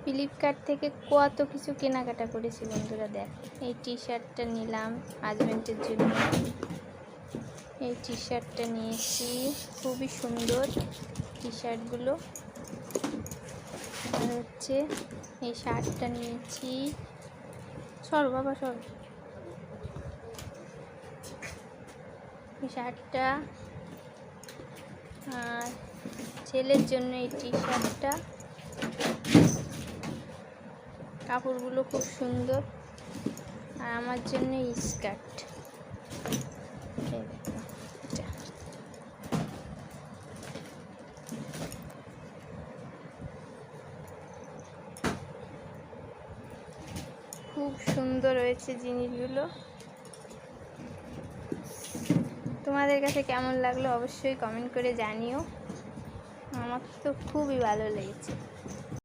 Flipkart থেকে কত কিছু কেনাকাটা করেছি বন্ধুরা। দেখ, এই টি শার্টটা নিলাম হাজব্যান্ডের জন্য। এই টি শার্টটা নিয়েছি, খুবই সুন্দর টি শার্টগুলো। আর হচ্ছে এই শার্টটা নিয়েছি। সর বাবা সর। এই শার্টটা, আর ছেলের জন্য এই টি শার্টটা। কাপড়গুলো খুব সুন্দর। আর আমার জন্য স্কার্ট। খুব সুন্দর হয়েছে জিনিসগুলো। তোমাদের কাছে কেমন লাগলো অবশ্যই কমেন্ট করে জানিও। আমার তো খুবই ভালো লেগেছে।